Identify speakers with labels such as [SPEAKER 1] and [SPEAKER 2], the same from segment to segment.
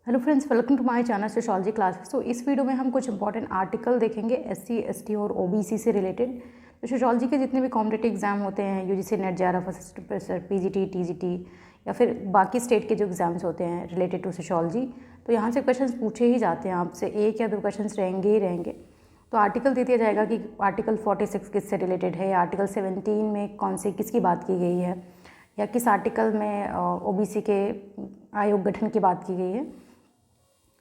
[SPEAKER 1] Hello friends, welcome to my channel sociology classes. तो इस video में हम कुछ इंपॉर्टेंट आर्टिकल देखेंगे एससी, एसटी और ओबीसी से रिलेटेड। तो सोशियोलॉजी के जितने भी कॉम्पिटिटिव एग्जाम होते हैं, UGC NET, JRF, assistant professor, PGT, TGT या फिर बाकी स्टेट के जो एग्जाम्स होते हैं रिलेटेड टू सोशियोलॉजी, तो यहाँ से क्वेश्चन पूछे ही जाते हैं आपसे, एक या दो क्वेश्चन रहेंगे ही रहेंगे। तो आर्टिकल दे दिया जाएगा कि आर्टिकल 46 किससे रिलेटेड है, आर्टिकल 17 में कौन से किसकी बात की गई है, या किस आर्टिकल में ओबीसी के आयोग गठन की बात की गई है।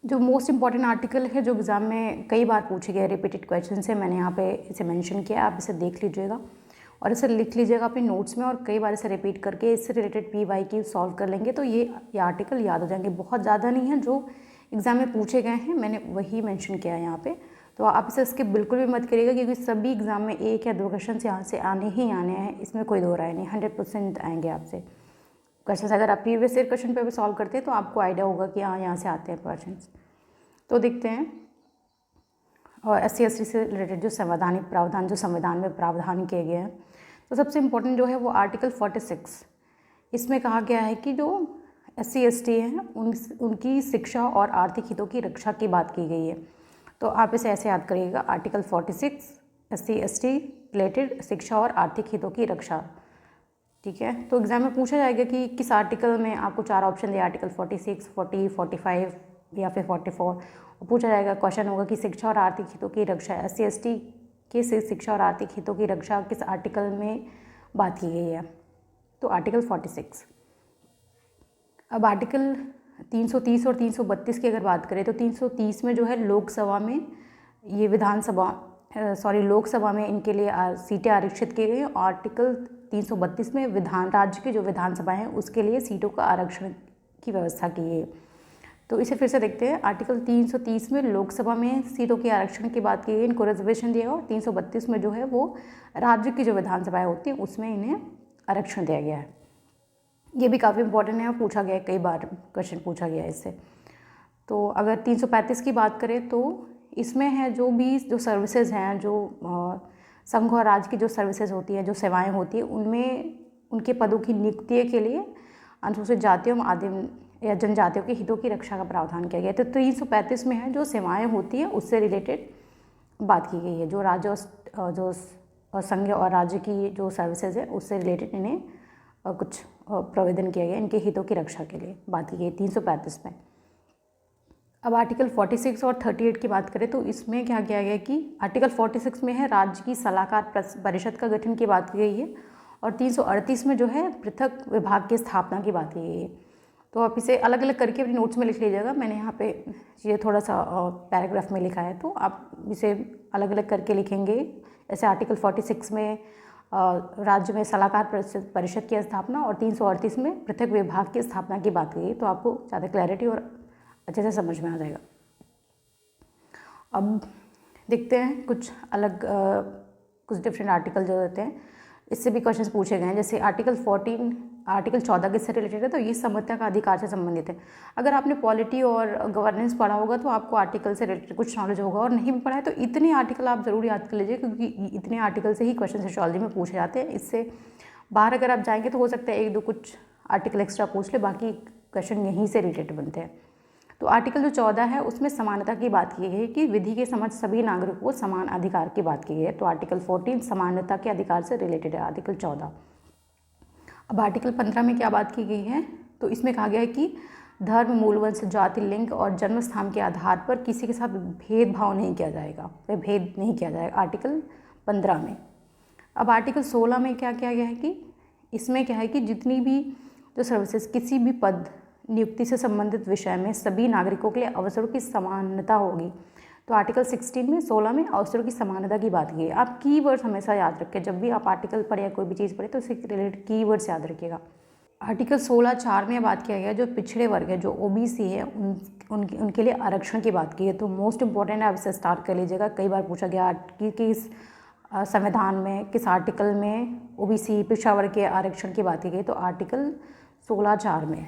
[SPEAKER 1] जो मोस्ट इंपॉर्टेंट आर्टिकल है जो एग्ज़ाम में कई बार पूछे गए रिपीटेड क्वेश्चन है, मैंने यहाँ पे इसे मेंशन किया, आप इसे देख लीजिएगा और इसे लिख लीजिएगा अपने नोट्स में, और कई बार इसे रिपीट करके इससे रिलेटेड PYQ सॉल्व कर लेंगे तो ये आर्टिकल याद हो जाएंगे। बहुत ज़्यादा नहीं है, जो एग्ज़ाम में पूछे गए हैं मैंने वही मैंशन किया है यहाँ पे। तो आप इसे स्किप बिल्कुल भी मत करिएगा, क्योंकि सभी एग्ज़ाम में एक या दो क्वेश्चन यहाँ से आने ही आने हैं, इसमें कोई दो राय नहीं, 100% आएंगे आपसे क्वेश्चन। अगर आप previous year question paper solve करते हैं तो आपको आइडिया होगा कि हाँ, यहाँ से आते हैं क्वेश्चन। तो देखते हैं, और SC ST से रिलेटेड जो संवैधानिक प्रावधान जो संविधान में प्रावधान किए गए हैं, तो सबसे इम्पोर्टेंट जो है वो आर्टिकल 46। इसमें कहा गया है कि जो SC ST हैं उनकी शिक्षा और आर्थिक हितों की रक्षा की बात की गई है। तो आप इसे ऐसे याद करिएगा, आर्टिकल 46 SC ST रिलेटेड शिक्षा और आर्थिक हितों की रक्षा। ठीक है, तो एग्जाम में पूछा जाएगा कि किस आर्टिकल में, आपको चार ऑप्शन दिए, आर्टिकल 46, 40, 45 या फिर 44। पूछा जाएगा, क्वेश्चन होगा कि शिक्षा और आर्थिक हितों की रक्षा, SC ST के शिक्षा और आर्थिक हितों की रक्षा किस आर्टिकल में बात की गई है। तो आर्टिकल 46। अब आर्टिकल 330 और 332 की अगर बात करें तो 330 में जो है लोकसभा में ये लोकसभा में इनके लिए सीटें आरक्षित की गई। आर्टिकल 332 में राज्य की जो विधानसभा है उसके लिए सीटों का आरक्षण की व्यवस्था की है। तो इसे फिर से देखते हैं, आर्टिकल 330 में लोकसभा में सीटों के आरक्षण की बात की गई, इनको रिजर्वेशन दिया, और 332 में जो है वो राज्य की जो विधानसभाएं होती हैं उसमें इन्हें आरक्षण दिया गया है। ये भी काफ़ी इंपॉर्टेंट है और पूछा गया है, कई बार क्वेश्चन पूछा गया है इससे। तो अगर 335 की बात करें तो इसमें है जो सर्विसेज हैं, जो संघ और राज्य की जो सर्विसेज होती हैं, जो सेवाएं होती हैं, उनमें उनके पदों की नियुक्ति के लिए अनुसूचित जातियों, आदिम या जनजातियों के हितों की रक्षा का प्रावधान किया गया है। तो 335 में है जो सेवाएं होती हैं उससे रिलेटेड बात की गई है, जो राज्य जो संघ और राज्य की जो सर्विसेज है उससे रिलेटेड इन्हें कुछ प्रावधान किया गया, इनके हितों की रक्षा के लिए बात की गई 335 में। अब आर्टिकल 46 और 38 की बात करें तो इसमें क्या किया गया कि आर्टिकल 46 में है राज्य की सलाहकार परिषद का गठन की बात की गई है, और 338 में जो है पृथक विभाग की स्थापना की बात की गई है। तो आप इसे अलग अलग करके अपने नोट्स में लिख लीजिएगा, मैंने यहाँ पे ये थोड़ा सा पैराग्राफ में लिखा है, तो आप इसे अलग अलग करके लिखेंगे। जैसे आर्टिकल 46 में राज्य में सलाहकार परिषद की स्थापना, और 338 में पृथक विभाग की स्थापना की बात की गई, तो आपको ज़्यादा क्लैरिटी और अच्छे से समझ में आ जाएगा। अब देखते हैं कुछ अलग कुछ डिफरेंट आर्टिकल जो होते हैं, इससे भी क्वेश्चन पूछे गए हैं। जैसे आर्टिकल 14 किससे रिलेटेड है, तो ये समता का अधिकार से संबंधित है। अगर आपने पॉलिटी और गवर्नेंस पढ़ा होगा तो आपको आर्टिकल से रिलेटेड कुछ नॉलेज होगा, और नहीं भी पढ़ा है तो इतने आर्टिकल आप ज़रूर याद कर लीजिए, क्योंकि इतने आर्टिकल से ही क्वेश्चन सोशियोलॉजी में पूछे जाते हैं। इससे बाहर अगर आप जाएंगे तो हो सकता है एक दो कुछ आर्टिकल एक्स्ट्रा पूछ ले, बाकी क्वेश्चन यहीं से रिलेटेड बनते हैं। तो आर्टिकल जो 14 है उसमें समानता की बात की गई है, कि विधि के समक्ष सभी नागरिकों को समान अधिकार की बात की गई है। तो आर्टिकल 14 समानता के अधिकार से रिलेटेड है, आर्टिकल 14। अब आर्टिकल 15 में क्या बात की गई है, तो इसमें कहा गया है कि धर्म, मूल वंश, जाति, लिंग और जन्म स्थान के आधार पर किसी के साथ भेदभाव नहीं किया जाएगा, भेद नहीं किया जाएगा, आर्टिकल 15 में। अब आर्टिकल 16 में क्या किया गया है कि इसमें क्या है कि जितनी भी जो सर्विसेज, किसी भी पद नियुक्ति से संबंधित विषय में सभी नागरिकों के लिए अवसरों की समानता होगी। तो आर्टिकल 16 में अवसरों की समानता की बात की है। आप कीवर्ड्स हमेशा याद रखें, जब भी आप आर्टिकल पढ़े या कोई भी चीज़ पढ़े तो उससे रिलेटेड कीवर्ड्स याद रखिएगा। आर्टिकल 16(4) में बात किया गया जो पिछड़े वर्ग है, जो OBC है, उनके लिए आरक्षण की बात की है। तो मोस्ट इंपॉर्टेंट है, आप इसे स्टार्ट कर लीजिएगा। कई बार पूछा गया कि किस संविधान में, किस आर्टिकल में OBC पिछड़ा वर्ग के आरक्षण की बात की गई, तो आर्टिकल 16(4) में।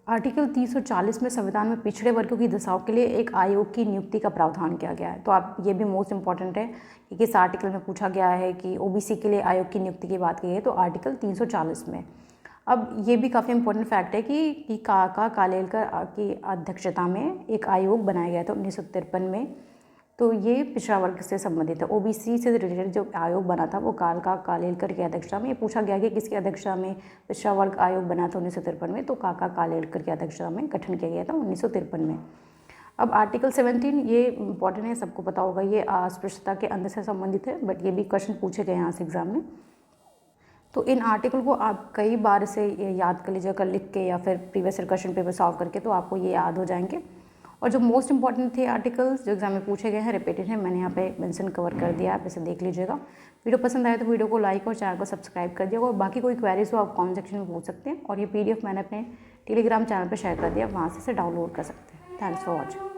[SPEAKER 1] आर्टिकल 340 में संविधान में पिछड़े वर्गों की दशाओं के लिए एक आयोग की नियुक्ति का प्रावधान किया गया है। तो आप ये भी मोस्ट इंपॉर्टेंट है कि किस आर्टिकल में पूछा गया है कि OBC के लिए आयोग की नियुक्ति की बात की है, तो आर्टिकल 340 में। अब ये भी काफ़ी इंपॉर्टेंट फैक्ट है कि काका कालेलकर की अध्यक्षता में एक आयोग बनाया गया था 1953 में। तो ये पिछड़ा वर्ग से संबंधित है। ओबीसी से रिलेटेड जो आयोग बना था वो काका कालेलकर की अध्यक्षता में। ये पूछा गया कि किसकी अध्यक्षता में पिछड़ा वर्ग आयोग बना था 1953 में, तो काका कालेलकर की अध्यक्षता में गठन किया गया था 1953 में। अब आर्टिकल 17 ये इंपॉर्टेंट है, सबको पता होगा, ये अस्पृश्यता के अंदर से संबंधित है, बट ये भी क्वेश्चन पूछे गए यहाँ से एग्जाम में। तो इन आर्टिकल को आप कई बार से याद कर लीजिएगा, लिख के या फिर previous year question paper solve करके, तो आपको ये याद हो जाएंगे। और जो मोस्ट इंपॉर्टेंट थे आर्टिकल्स जो एग्जाम में पूछे गए हैं, रिपीटेड हैं, मैंने यहाँ पे मेंशन कवर कर दिया, आप इसे देख लीजिएगा। वीडियो पसंद आए तो वीडियो को लाइक और चैनल को सब्सक्राइब कर दिया। और बाकी कोई क्वेरीज हो आप कमेंट सेक्शन में पूछ सकते हैं। और ये PDF मैंने अपने टेलीग्राम चैनल पर शेयर कर दिया, वहाँ से इसे डाउनलोड कर सकते हैं। Thanks for watching.